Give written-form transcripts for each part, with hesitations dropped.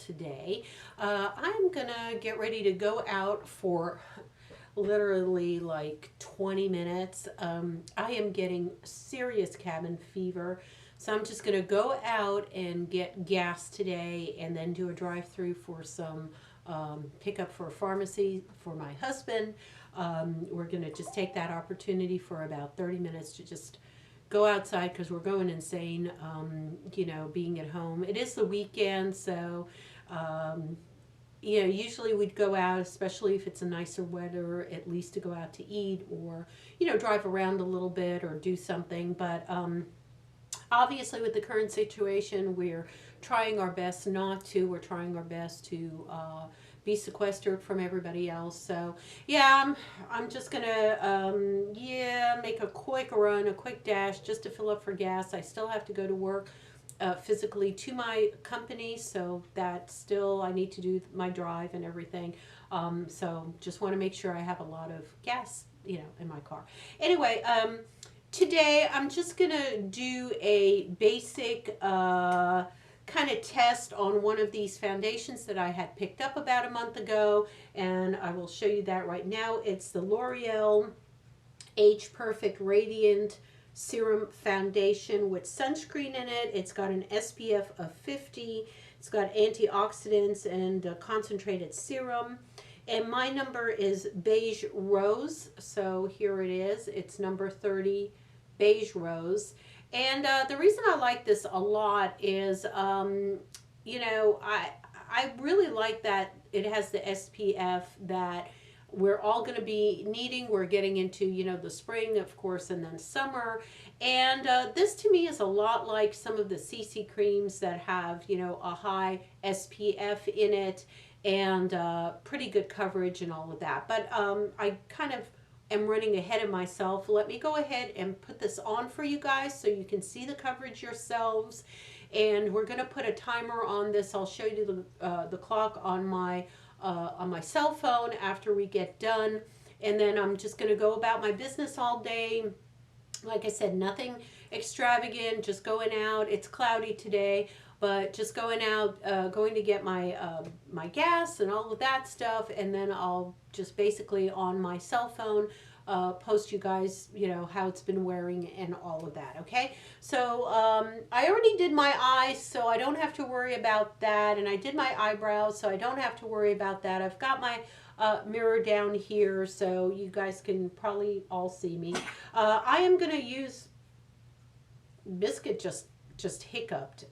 today. I'm gonna get ready to go out for literally like 20 minutes. I am getting serious cabin fever. So I'm just going to go out and get gas today and then do a drive-through for some pickup for a pharmacy for my husband. We're going to just take that opportunity for about 30 minutes to just go outside because we're going insane, being at home. It is the weekend, so usually we'd go out, especially if it's a nicer weather, at least to go out to eat or, drive around a little bit or do something. But obviously, with the current situation, we're trying our best not to. We're trying our best to be sequestered from everybody else. So, yeah, I'm just going to, make a quick run, a quick dash just to fill up for gas. I still have to go to work physically to my company, so that still I need to do my drive and everything. So just want to make sure I have a lot of gas, in my car. Anyway, today I'm just gonna do a basic kind of test on one of these foundations that I had picked up about a month ago, and I will show you that right now. It's the L'Oreal Age Perfect Radiant Serum Foundation with sunscreen in it. It's got an SPF of 50. It's got antioxidants and a concentrated serum. And my number is Beige Rose. So here it is. It's number 30, Beige Rose. And the reason I like this a lot is, I really like that it has the SPF that we're all going to be needing. We're getting into, the spring, of course, and then summer. And this to me is a lot like some of the CC creams that have, a high SPF in it and pretty good coverage and all of that. But I kind of am running ahead of myself. Let me go ahead and put this on for you guys so you can see the coverage yourselves. And we're going to put a timer on this. I'll show you the clock on my cell phone after we get done, and then I'm just going to go about my business all day. Like I said, nothing extravagant, just going out. It's cloudy today, but just going out, going to get my gas and all of that stuff, and then I'll just basically on my cell phone post you guys, how it's been wearing and all of that, okay? So I already did my eyes, so I don't have to worry about that, and I did my eyebrows, so I don't have to worry about that. I've got my mirror down here, so you guys can probably all see me. I am going to use, Biscuit just hiccuped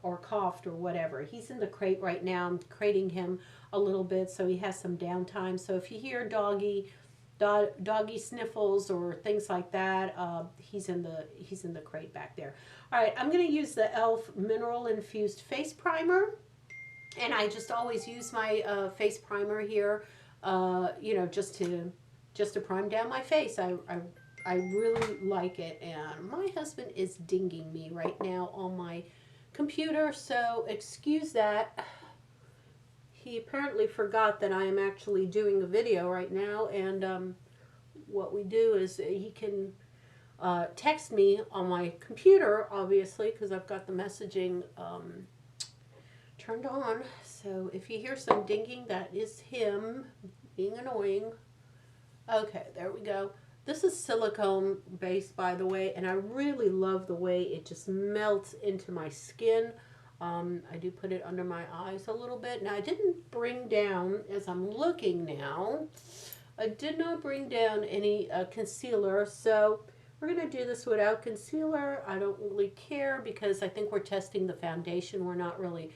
or coughed or whatever. He's in the crate right now. I'm crating him a little bit so he has some downtime. So if you hear doggy sniffles or things like that, he's in the crate back there. All right, I'm going to use the e.l.f. Mineral Infused Face Primer, and I just always use my face primer here, just to prime down my face. I really like it, and my husband is dinging me right now on my computer, so excuse that. He apparently forgot that I am actually doing a video right now, and what we do is he can text me on my computer, obviously, because I've got the messaging turned on. So if you hear some dinging, that is him being annoying. Okay, there we go. This is silicone based, by the way, and I really love the way it just melts into my skin. I do put it under my eyes a little bit. Now, I didn't bring down, as I'm looking now, I did not bring down any concealer, so we're going to do this without concealer. I don't really care because I think we're testing the foundation. We're not really,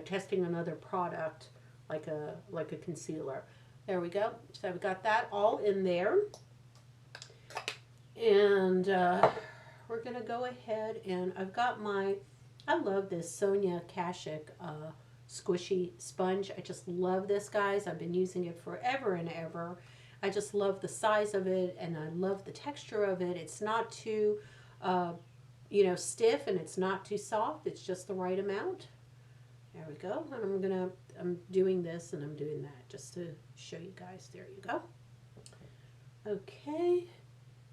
testing another product like a concealer. There we go. So I've got that all in there. And we're going to go ahead, and I've got I love this Sonia Kashuk squishy sponge. I just love this, guys. I've been using it forever and ever. I just love the size of it, and I love the texture of it. It's not too, stiff, and it's not too soft. It's just the right amount. There we go. And I'm doing this, and I'm doing that just to show you guys. There you go. Okay.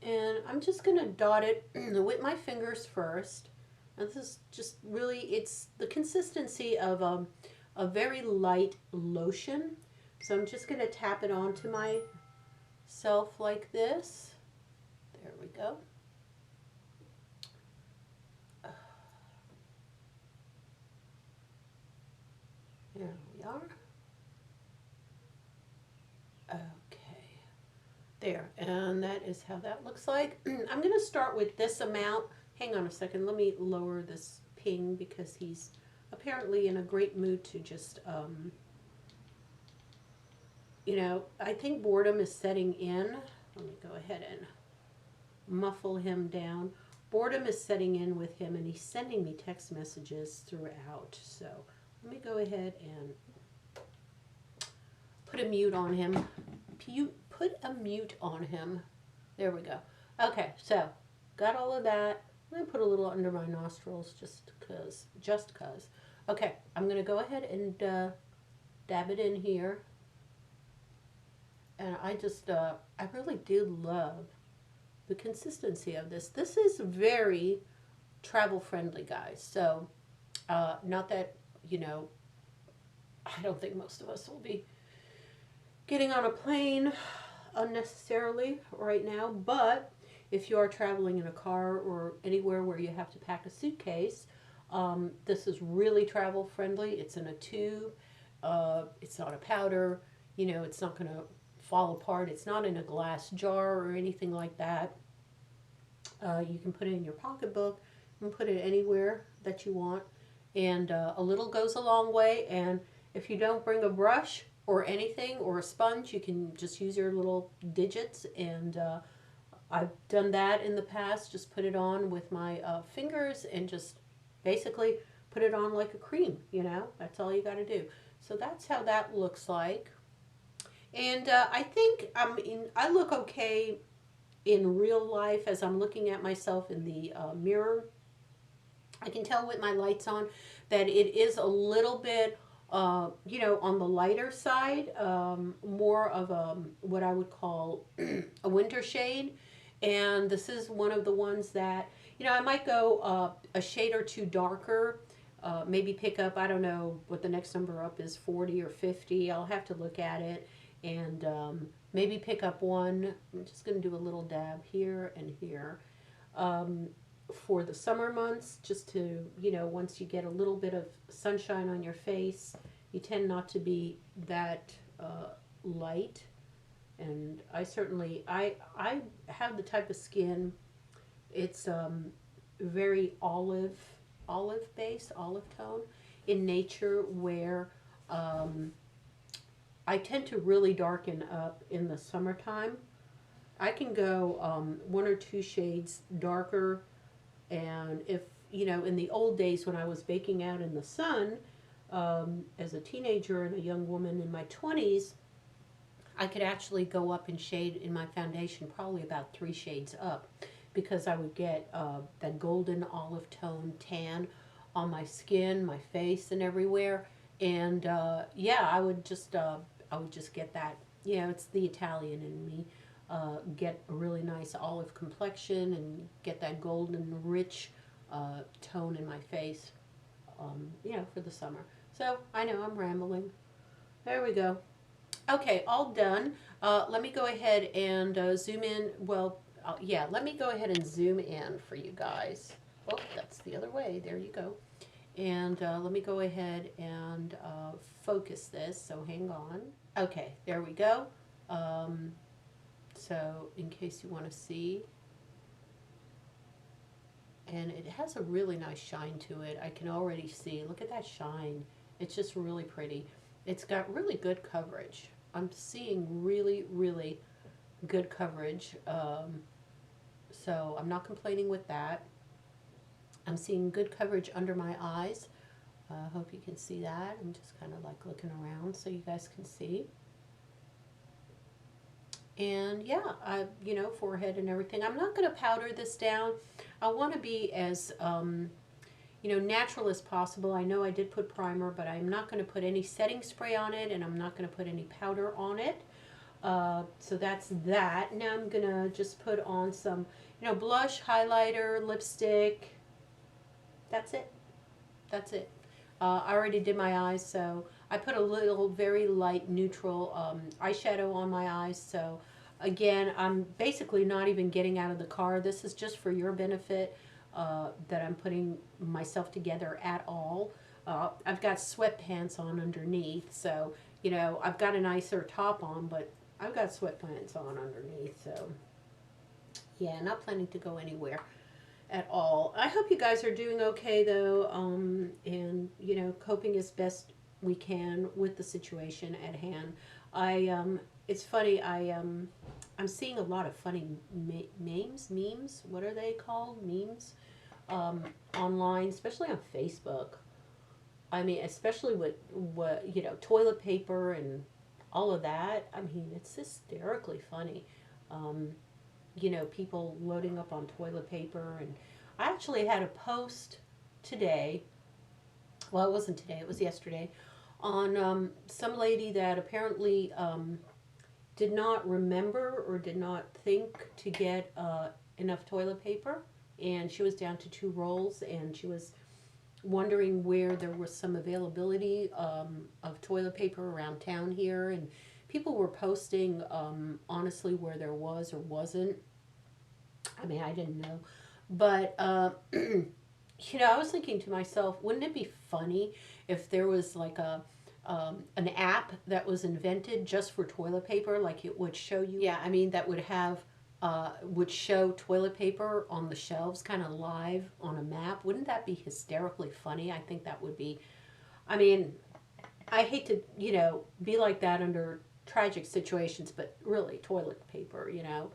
And I'm just going to dot it with my fingers first. And this is just really, it's the consistency of a very light lotion. So I'm just going to tap it onto myself like this. There we go. There we are. Okay. There. And that is how that looks like. I'm going to start with this amount. Hang on a second. Let me lower this ping because he's apparently in a great mood to just, you know, I think boredom is setting in. Let me go ahead and muffle him down. Boredom is setting in with him, and he's sending me text messages throughout. So let me go ahead and put a mute on him. Put a mute on him. There we go. Okay, so got all of that. I'm going to put a little under my nostrils just cause. Okay, I'm going to go ahead and dab it in here. And I just, I really do love the consistency of this. This is very travel friendly, guys. So, not that, you know, I don't think most of us will be getting on a plane unnecessarily right now, but if you are traveling in a car or anywhere where you have to pack a suitcase, this is really travel friendly. It's in a tube. It's not a powder. You know, it's not going to fall apart. It's not in a glass jar or anything like that. You can put it in your pocketbook. You can put it anywhere that you want. And a little goes a long way. And if you don't bring a brush or anything or a sponge, you can just use your little digits. And I've done that in the past. Just put it on with my fingers and just basically put it on like a cream, you know. That's all you got to do. So that's how that looks like. And I think I look okay in real life as I'm looking at myself in the mirror. I can tell with my lights on that it is a little bit, you know, on the lighter side, more of what I would call a winter shade. And this is one of the ones that, you know, I might go a shade or two darker, maybe pick up, I don't know what the next number up is, 40 or 50. I'll have to look at it. And maybe pick up one. I'm just going to do a little dab here and here for the summer months, just to, you know, once you get a little bit of sunshine on your face, you tend not to be that light. And I certainly, I have the type of skin, it's very olive based, olive tone in nature, where I tend to really darken up in the summertime. I can go one or two shades darker, and if, you know, in the old days when I was baking out in the sun, as a teenager and a young woman in my 20s, I could actually go up in shade in my foundation probably about 3 shades up, because I would get that golden olive tone tan on my skin, my face, and everywhere. And yeah, I would just get that. You know, it's the Italian in me. Get a really nice olive complexion and get that golden rich tone in my face. You know, for the summer. So I know I'm rambling. There we go. Okay, all done. Let me go ahead and zoom in. Well, yeah, let me go ahead and zoom in for you guys. Oh, that's the other way. There you go. And let me go ahead and focus this, so hang on. Okay, there we go. So in case you want to see. And it has a really nice shine to it. I can already see, look at that shine. It's just really pretty. It's got really good coverage. I'm seeing really, really good coverage. So I'm not complaining with that. I'm seeing good coverage under my eyes. I hope you can see that. I'm just kind of like looking around so you guys can see. And yeah, you know, forehead and everything. I'm not going to powder this down. I want to be as, you know, natural as possible. I know I did put primer, but I'm not going to put any setting spray on it, and I'm not going to put any powder on it. So that's that. Now I'm going to just put on some, you know, blush, highlighter, lipstick. That's it. That's it. I already did my eyes, so I put a little very light neutral eyeshadow on my eyes. So again, I'm basically not even getting out of the car. This is just for your benefit, that I'm putting myself together at all. I've got sweatpants on underneath, so you know I've got a nicer top on, but I've got sweatpants on underneath. So yeah, not planning to go anywhere at all. I hope you guys are doing okay though, and you know, coping as best we can with the situation at hand. It's funny. I'm seeing a lot of funny memes. What are they called? Memes, online, especially on Facebook. I mean, especially with what you know, toilet paper and all of that. I mean, it's hysterically funny. Um, you know, people loading up on toilet paper. And I actually had a post today. Well, it wasn't today, it was yesterday, on some lady that apparently did not remember or did not think to get enough toilet paper. And she was down to 2 rolls, and she was wondering where there was some availability of toilet paper around town here. And people were posting, honestly, where there was or wasn't. I mean, I didn't know. But, you know, I was thinking to myself, wouldn't it be funny if there was like an app that was invented just for toilet paper? Like it would show you, yeah, I mean, that would have, would show toilet paper on the shelves kind of live on a map. Wouldn't that be hysterically funny? I think that would be, I mean, I hate to, you know, be like that under tragic situations, but really, toilet paper, you know.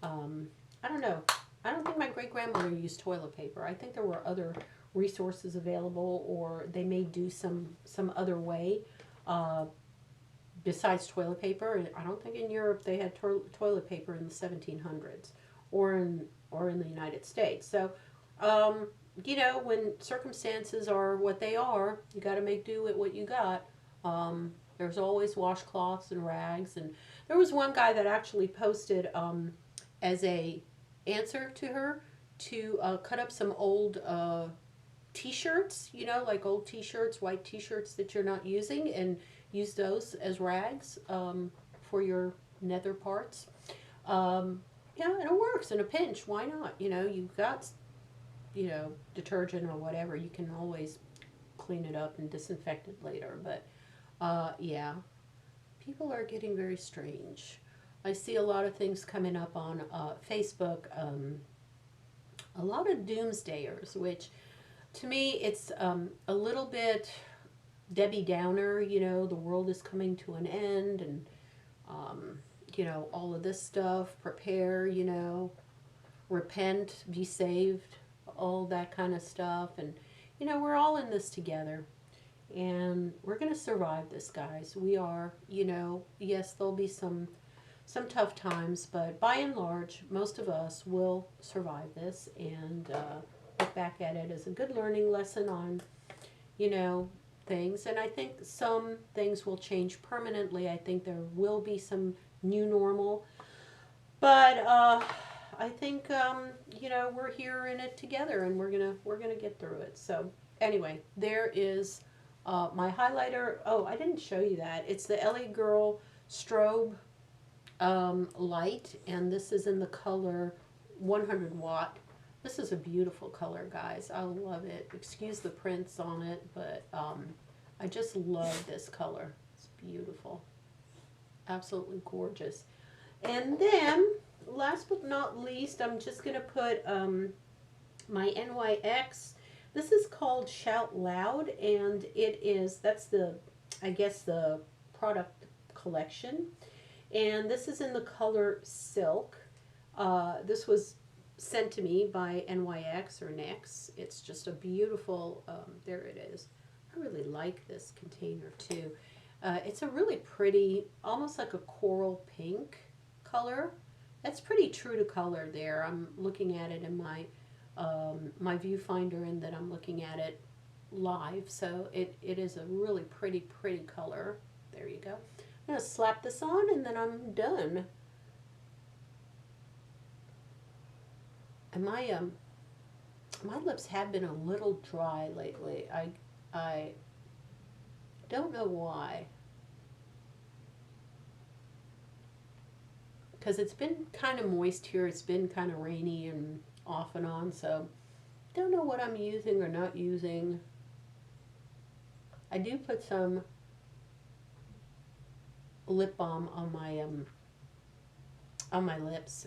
I don't know. I don't think my great grandmother used toilet paper. I think there were other resources available, or they may do some other way uh, besides toilet paper. I don't think in Europe they had toilet paper in the 1700s, or in the United States. So, um, you know, when circumstances are what they are, you got to make do with what you got. There's always washcloths and rags, and there was one guy that actually posted, as a answer to her, to cut up some old t-shirts, you know, like old t-shirts, white t-shirts that you're not using, and use those as rags, for your nether parts. Yeah, and it works in a pinch. Why not? You know, you've got, you know, detergent or whatever. You can always clean it up and disinfect it later. But yeah, people are getting very strange. I see a lot of things coming up on Facebook. A lot of doomsdayers, which to me it's a little bit Debbie Downer. You know, the world is coming to an end, and um, you know, all of this stuff. Prepare, you know, repent, be saved, all that kind of stuff. And you know, we're all in this together, and we're gonna survive this, guys. We are. You know, yes, there'll be some tough times, but by and large, most of us will survive this, and look back at it as a good learning lesson on, you know, things. And I think some things will change permanently. I think there will be some new normal, but I think, you know, we're here in it together, and we're gonna get through it. So anyway, there is my highlighter. Oh, I didn't show you that. It's the LA Girl strobe light, and this is in the color 100 watt. This is a beautiful color, guys. I love it. Excuse the prints on it, but I just love this color. It's beautiful. Absolutely gorgeous. And then, last but not least, I'm just going to put my NYX. This is called Shout Loud, and that's the, I guess, the product collection. And this is in the color Silk. This was sent to me by NYX or NYX. It's just a beautiful, there it is. I really like this container too. It's a really pretty, almost like a coral pink color. That's pretty true to color there. I'm looking at it in my my viewfinder, and then I'm looking at it live. So it is a really pretty color. There you go. I'm going to slap this on, and then I'm done. And my lips have been a little dry lately. I Don't know why. Because it's been kind of moist here. It's been kind of rainy and off and on. So don't know what I'm using or not using. I do put some lip balm on my lips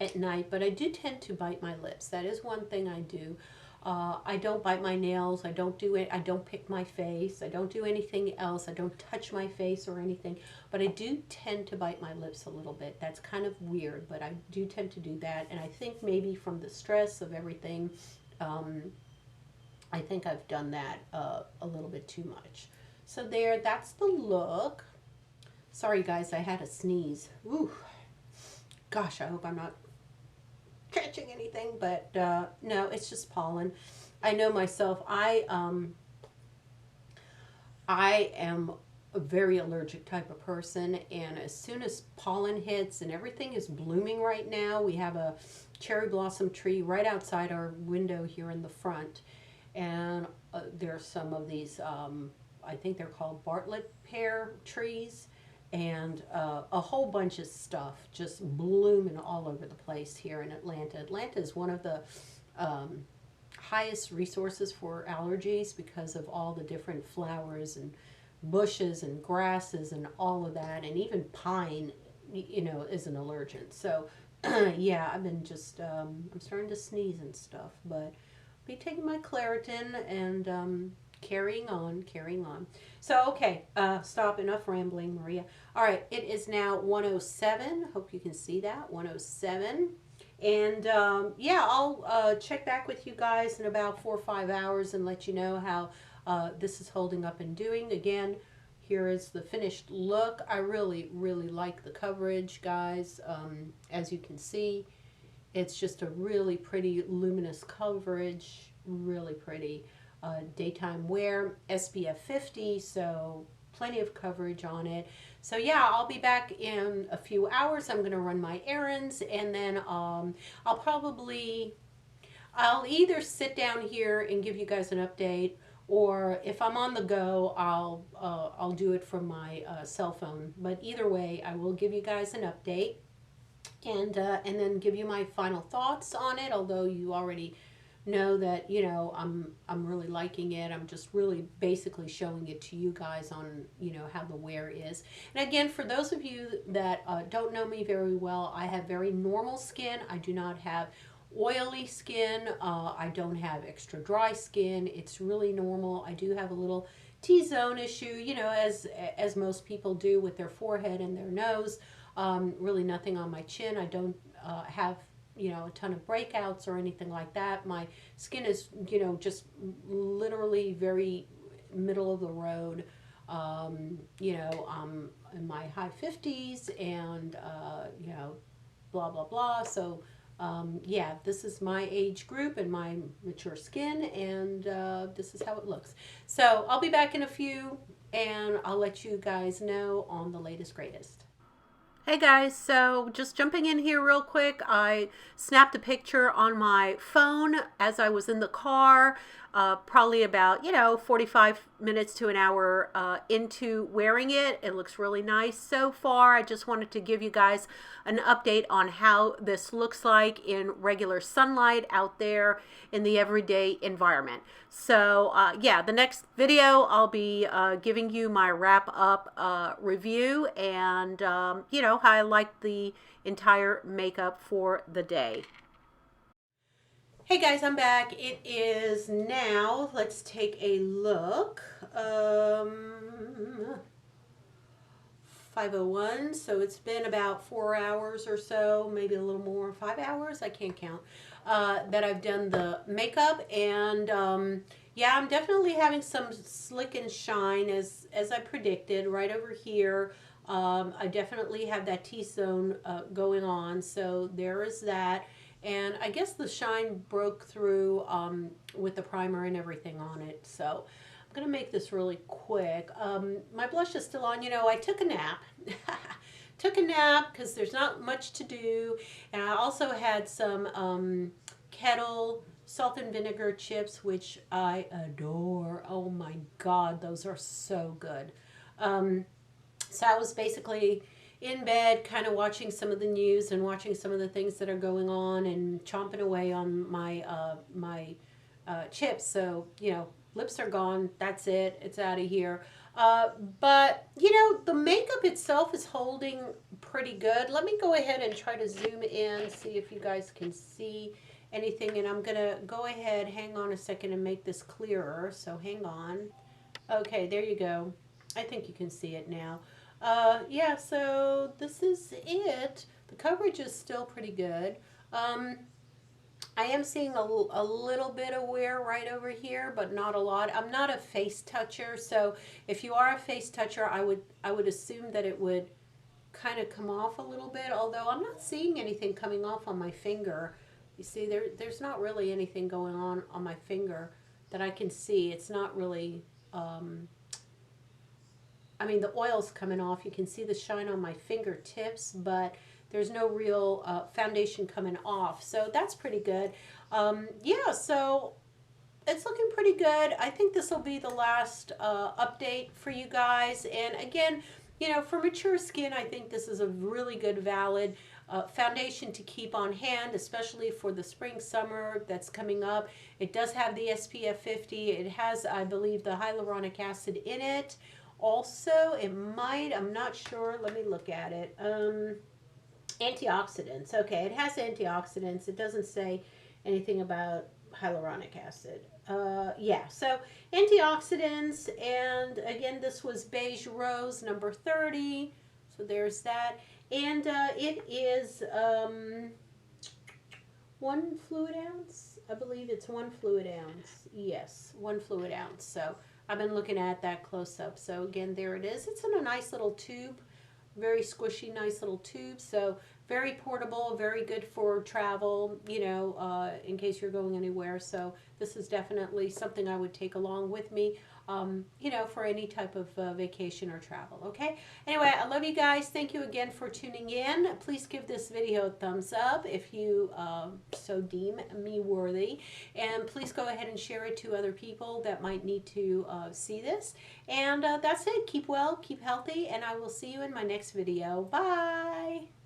at night, but I do tend to bite my lips. That is one thing I do. I don't bite my nails. I don't do it. I don't pick my face. I don't do anything else. I don't touch my face or anything. But I do tend to bite my lips a little bit. That's kind of weird, but I do tend to do that. And I think maybe from the stress of everything, I think I've done that a little bit too much. So there, that's the look. Sorry guys, I had a sneeze. Ooh, gosh, I hope I'm not catching anything, but no, it's just pollen. I know myself. I am a very allergic type of person, and as soon as pollen hits, and everything is blooming right now, we have a cherry blossom tree right outside our window here in the front, and there's some of these, I think they're called Bartlett pear trees, and a whole bunch of stuff just blooming all over the place here in Atlanta. Atlanta is one of the highest resources for allergies because of all the different flowers and bushes and grasses and all of that, and even pine, you know, is an allergen. So yeah, I've been just I'm starting to sneeze and stuff, but I'll be taking my Claritin and carrying on, carrying on. So, okay, stop, enough rambling, Maria. All right, it is now 1:07. Hope you can see that, 1:07. And yeah, I'll check back with you guys in about 4 or 5 hours and let you know how this is holding up and doing. Again, here is the finished look. I really, really like the coverage, guys. As you can see, it's just a really pretty luminous coverage, really pretty. Daytime wear, SPF 50, so plenty of coverage on it. So yeah, I'll be back in a few hours. I'm going to run my errands, and then I'll either sit down here and give you guys an update, or if I'm on the go, I'll do it from my cell phone. But either way, I will give you guys an update, and then give you my final thoughts on it, although you already know that, you know, I'm really liking it. I'm just really basically showing it to you guys on, you know, how the wear is. And again, for those of you that don't know me very well, I have very normal skin. I do not have oily skin. I don't have extra dry skin. It's really normal. I do have a little T-zone issue, you know, as most people do with their forehead and their nose. Really nothing on my chin. I don't have, you know, a ton of breakouts or anything like that. My skin is, you know, just literally very middle of the road. You know, I'm in my high 50s, and you know, blah blah blah. So yeah, this is my age group and my mature skin, and this is how it looks. So I'll be back in a few, and I'll let you guys know on the latest greatest. Hey guys, so just jumping in here real quick, I snapped a picture on my phone as I was in the car, probably about, you know, 45 minutes to an hour into wearing it. It looks really nice so far. I just wanted to give you guys an update on how this looks like in regular sunlight out there in the everyday environment. So yeah, the next video I'll be giving you my wrap up review, and you know, how I like the entire makeup for the day. Hey guys, I'm back. It is now, let's take a look, 5:01, so it's been about 4 hours or so, maybe a little more, 5 hours, I can't count, that I've done the makeup, and yeah, I'm definitely having some slick and shine as I predicted right over here. I definitely have that T-zone going on, so there is that. And I guess the shine broke through with the primer and everything on it. So I'm going to make this really quick. My blush is still on. You know, I took a nap. Took a nap because there's not much to do. And I also had some kettle salt and vinegar chips, which I adore. Oh my God, those are so good. Um, so I was basically in bed, kind of watching some of the news and watching some of the things that are going on, and chomping away on my chips. So lips are gone. That's it. It's out of here. But the makeup itself is holding pretty good. Let me go ahead and try to zoom in, see if you guys can see anything. And I'm gonna go ahead, hang on a second, and make this clearer. So hang on. Okay, there you go. I think you can see it now. Yeah, so this is it. The coverage is still pretty good. Um, I am seeing a little bit of wear right over here, but not a lot. I'm not a face toucher, so if you are a face toucher, I would assume that it would kind of come off a little bit, although I'm not seeing anything coming off on my finger. You see, there's not really anything going on my finger that I can see. It's not really, I mean, the oil's coming off. You can see the shine on my fingertips, but there's no real foundation coming off. So that's pretty good. Yeah, so it's looking pretty good. I think this will be the last update for you guys. And again, for mature skin, I think this is a really good, valid foundation to keep on hand, especially for the spring, summer that's coming up. It does have the SPF 50. It has, I believe, the hyaluronic acid in it. Also, it might, I'm not sure. Let me look at it. Antioxidants. Okay, it has antioxidants. It doesn't say anything about hyaluronic acid. Yeah, so antioxidants, and again, this was Beige Rose number 30. So there's that. And it is 1 fluid ounce. I believe it's 1 fluid ounce. Yes, 1 fluid ounce. So I've been looking at that close up. So again, there it is. It's in a nice little tube. Very squishy, nice little tube. So very portable, very good for travel, in case you're going anywhere. So this is definitely something I would take along with me, for any type of vacation or travel, okay? Anyway, I love you guys. Thank you again for tuning in. Please give this video a thumbs up if you so deem me worthy. And please go ahead and share it to other people that might need to see this. And that's it. Keep well, keep healthy, and I will see you in my next video. Bye!